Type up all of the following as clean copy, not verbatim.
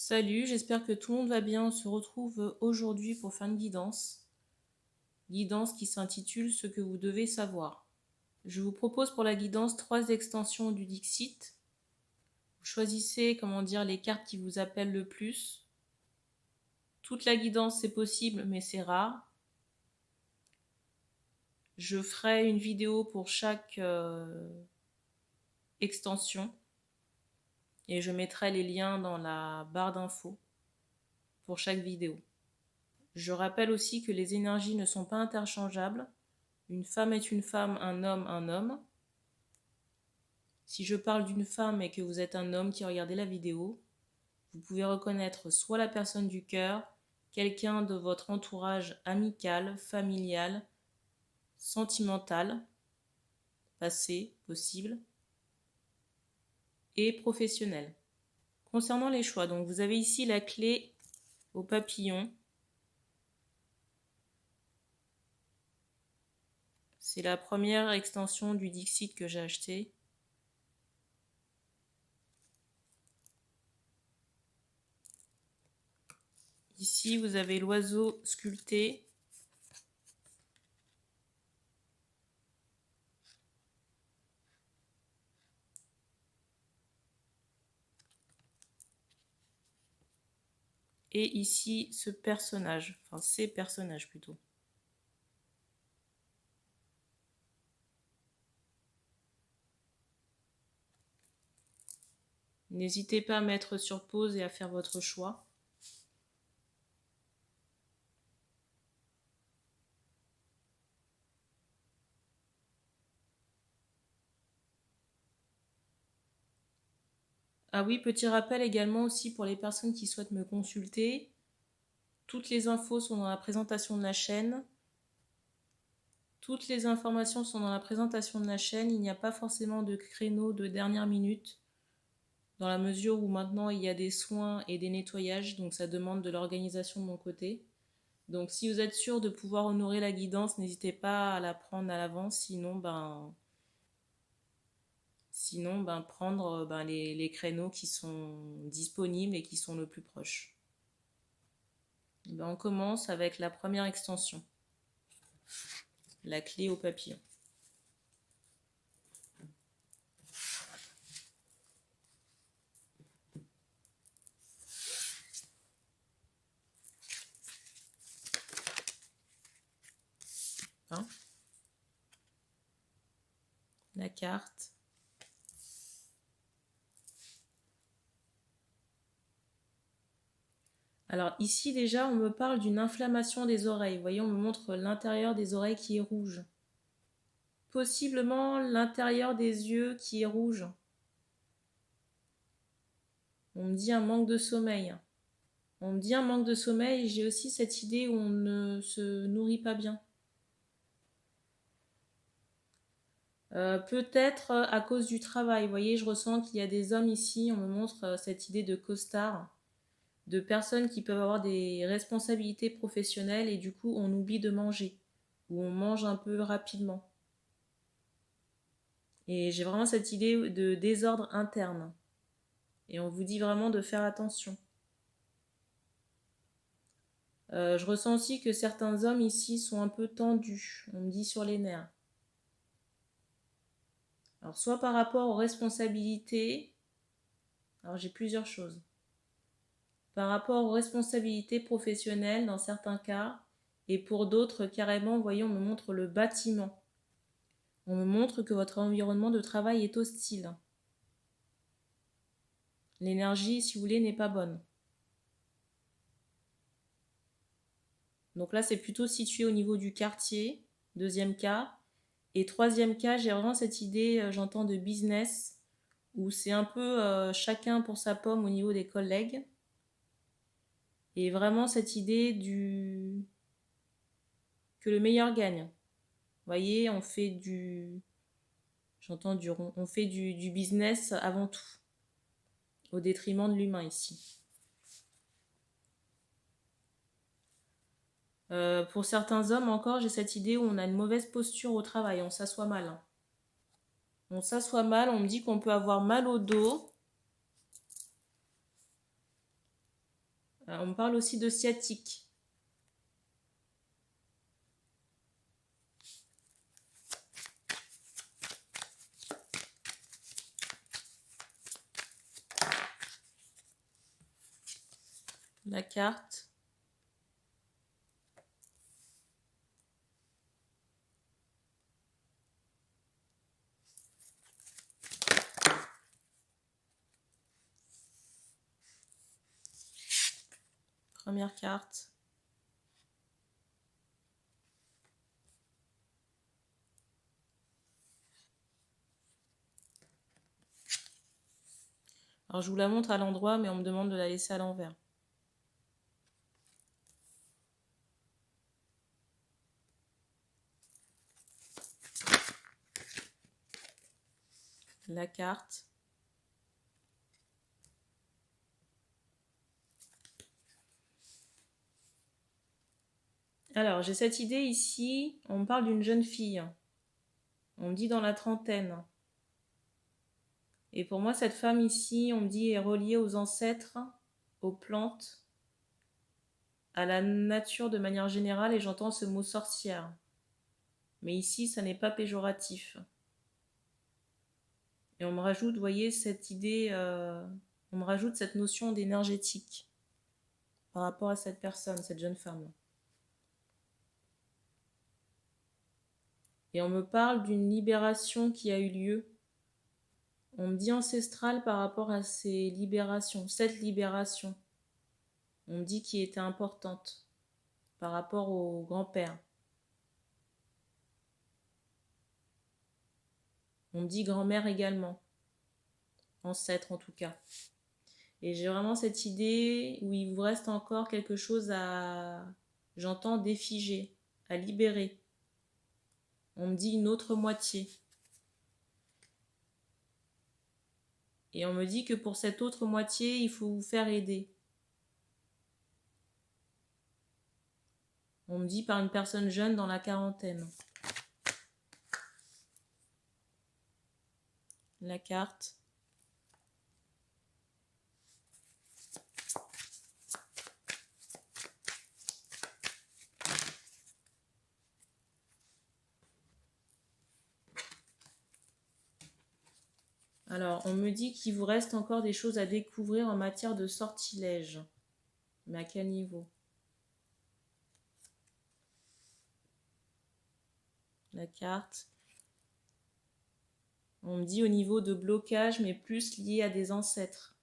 Salut, j'espère que tout le monde va bien. On se retrouve aujourd'hui pour faire une guidance. Guidance qui s'intitule Ce que vous devez savoir. Je vous propose pour la guidance 3 extensions du Dixit. Vous choisissez, les cartes qui vous appellent le plus. Toute la guidance c'est possible, mais c'est rare. Je ferai une vidéo pour chaque extension et je mettrai les liens dans la barre d'infos pour chaque vidéo. Je rappelle aussi que les énergies ne sont pas interchangeables. Une femme est une femme, un homme, un homme. Si je parle d'une femme et que vous êtes un homme qui regardez la vidéo, vous pouvez reconnaître soit la personne du cœur, quelqu'un de votre entourage amical, familial, sentimental, passé, possible, et professionnel. Concernant les choix, donc vous avez ici la clé au papillon. C'est la première extension du Dixit que j'ai acheté. Ici, vous avez l'oiseau sculpté. Et ici, ce personnage, enfin ces personnages plutôt. N'hésitez pas à mettre sur pause et à faire votre choix. Ah oui, petit rappel également aussi pour les personnes qui souhaitent me consulter. Toutes les infos sont dans la présentation de la chaîne. Toutes les informations sont dans la présentation de la chaîne. Il n'y a pas forcément de créneau de dernière minute, dans la mesure où maintenant il y a des soins et des nettoyages, donc ça demande de l'organisation de mon côté. Donc si vous êtes sûr de pouvoir honorer la guidance, n'hésitez pas à la prendre à l'avance, sinon prendre les créneaux qui sont disponibles et qui sont le plus proches. On commence avec la première extension, la clé au papillon. Hein, la carte. Alors ici déjà on me parle d'une inflammation des oreilles. Vous voyez, on me montre l'intérieur des oreilles qui est rouge. Possiblement l'intérieur des yeux qui est rouge. On me dit un manque de sommeil. On me dit un manque de sommeil, j'ai aussi cette idée où on ne se nourrit pas bien. Peut-être à cause du travail. Vous voyez, je ressens qu'il y a des hommes ici, on me montre cette idée de costard, de personnes qui peuvent avoir des responsabilités professionnelles et du coup on oublie de manger, ou on mange un peu rapidement. Et j'ai vraiment cette idée de désordre interne. Et on vous dit vraiment de faire attention. Je ressens aussi que certains hommes ici sont un peu tendus, on me dit sur les nerfs. Alors soit par rapport aux responsabilités, alors j'ai plusieurs choses. Par rapport aux responsabilités professionnelles dans certains cas, et pour d'autres carrément, vous voyez, on me montre le bâtiment. On me montre que votre environnement de travail est hostile. L'énergie, si vous voulez, n'est pas bonne. Donc là, c'est plutôt situé au niveau du quartier, deuxième cas. Et troisième cas, j'ai vraiment cette idée, j'entends, de business, où c'est un peu chacun pour sa pomme au niveau des collègues. Et vraiment cette idée que le meilleur gagne. Vous voyez, on fait on fait du business avant tout, au détriment de l'humain ici. Pour certains hommes encore, j'ai cette idée où on a une mauvaise posture au travail, on s'assoit mal. On s'assoit mal, on me dit qu'on peut avoir mal au dos. On me parle aussi de sciatique. La carte. Première carte. Alors je vous la montre à l'endroit, mais on me demande de la laisser à l'envers. La carte. Alors, j'ai cette idée ici, on me parle d'une jeune fille. On me dit dans la trentaine. Et pour moi, cette femme ici, on me dit, est reliée aux ancêtres, aux plantes, à la nature de manière générale, et j'entends ce mot sorcière. Mais ici, ça n'est pas péjoratif. Et on me rajoute, vous voyez, cette idée, on me rajoute cette notion d'énergétique par rapport à cette personne, cette jeune femme. Et on me parle d'une libération qui a eu lieu. On me dit ancestrale par rapport à ces libérations, cette libération. On me dit qui était importante par rapport au grand-père. On me dit grand-mère également, ancêtre en tout cas. Et j'ai vraiment cette idée où il vous reste encore quelque chose à, j'entends, défiger, à libérer. On me dit une autre moitié. Et on me dit que pour cette autre moitié, il faut vous faire aider. On me dit par une personne jeune dans la quarantaine. La carte. Alors, on me dit qu'il vous reste encore des choses à découvrir en matière de sortilège. Mais à quel niveau? La carte. On me dit au niveau de blocage, mais plus lié à des ancêtres.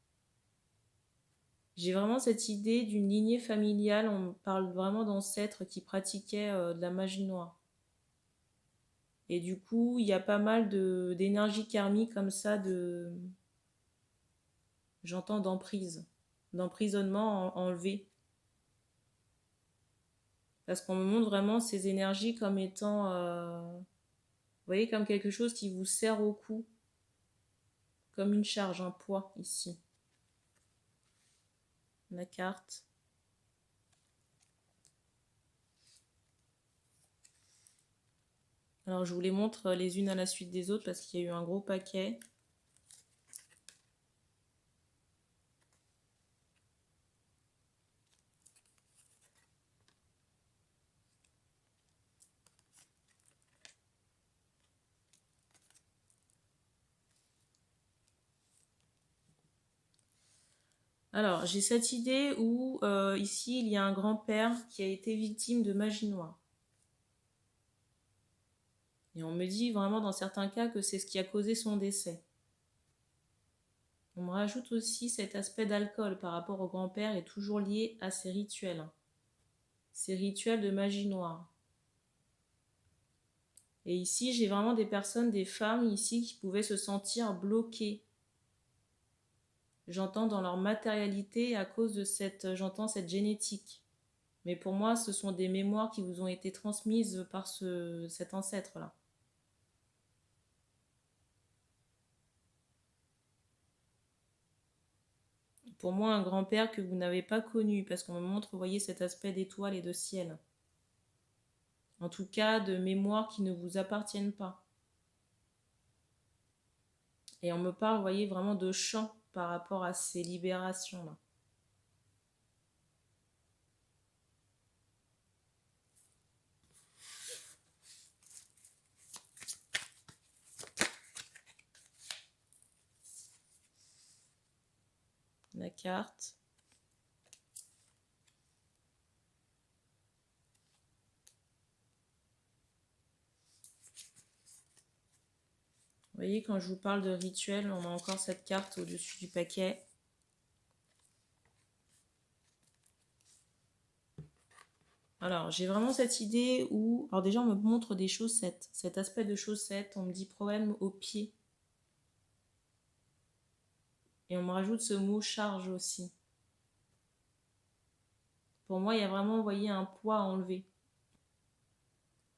J'ai vraiment cette idée d'une lignée familiale. On me parle vraiment d'ancêtres qui pratiquaient de la magie noire. Et du coup, il y a pas mal d'énergie karmique comme ça, j'entends d'emprise, d'emprisonnement enlevé. Parce qu'on me montre vraiment ces énergies comme étant, vous voyez, comme quelque chose qui vous serre au cou, comme une charge, un poids ici. La carte. Alors je vous les montre les unes à la suite des autres parce qu'il y a eu un gros paquet. Alors j'ai cette idée où ici il y a un grand-père qui a été victime de magie noire. Et on me dit vraiment dans certains cas que c'est ce qui a causé son décès. On me rajoute aussi cet aspect d'alcool par rapport au grand-père est toujours lié à ces rituels. Ces rituels de magie noire. Et ici, j'ai vraiment des personnes, des femmes ici qui pouvaient se sentir bloquées. J'entends dans leur matérialité à cause de j'entends cette génétique. Mais pour moi, ce sont des mémoires qui vous ont été transmises par cet ancêtre-là. Pour moi, un grand-père que vous n'avez pas connu, parce qu'on me montre, vous voyez, cet aspect d'étoile et de ciel. En tout cas, de mémoires qui ne vous appartiennent pas. Et on me parle, vous voyez, vraiment de chant par rapport à ces libérations-là. la carte. Vous voyez, quand je vous parle de rituel, on a encore cette carte au-dessus du paquet. Alors, j'ai vraiment cette idée où... Alors déjà, on me montre des chaussettes. Cet aspect de chaussettes, on me dit problème au pied. Et on me rajoute ce mot charge aussi. Pour moi, il y a vraiment, vous voyez, un poids à enlever.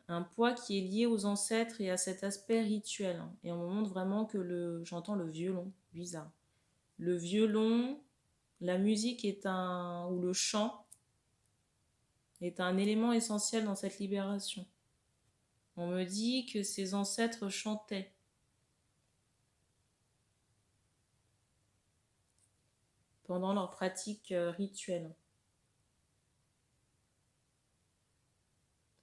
Un poids qui est lié aux ancêtres et à cet aspect rituel. Et on me montre vraiment que j'entends le violon, bizarre. Le violon, la musique est ou le chant est un élément essentiel dans cette libération. On me dit que ces ancêtres chantaient. Pendant leur pratique rituelle.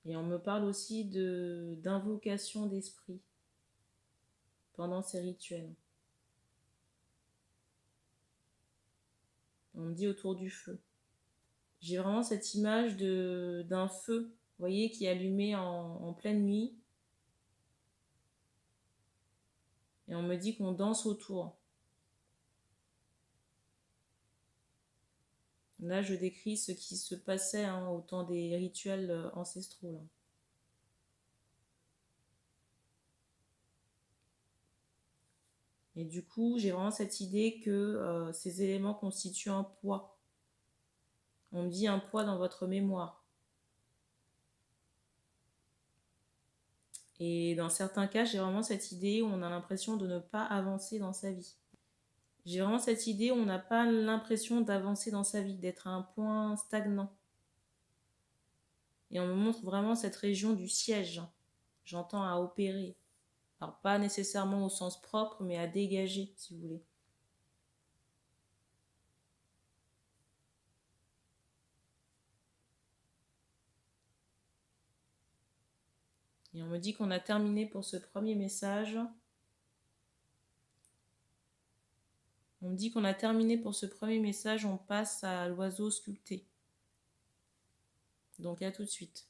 Et on me parle aussi d'invocation d'esprit pendant ces rituels. On me dit autour du feu. J'ai vraiment cette image d'un feu, vous voyez, qui est allumé en pleine nuit. Et on me dit qu'on danse autour. Là, je décris ce qui se passait au temps des rituels ancestraux. Là. Et du coup, j'ai vraiment cette idée que ces éléments constituent un poids. On me dit un poids dans votre mémoire. Et dans certains cas, j'ai vraiment cette idée où on a l'impression de ne pas avancer dans sa vie. J'ai vraiment cette idée où on n'a pas l'impression d'avancer dans sa vie, d'être à un point stagnant. Et on me montre vraiment cette région du siège. J'entends à opérer. Alors pas nécessairement au sens propre, mais à dégager, si vous voulez. Et on me dit qu'on a terminé pour ce premier message. On me dit qu'on a terminé pour ce premier message, on passe à l'oiseau sculpté. Donc à tout de suite.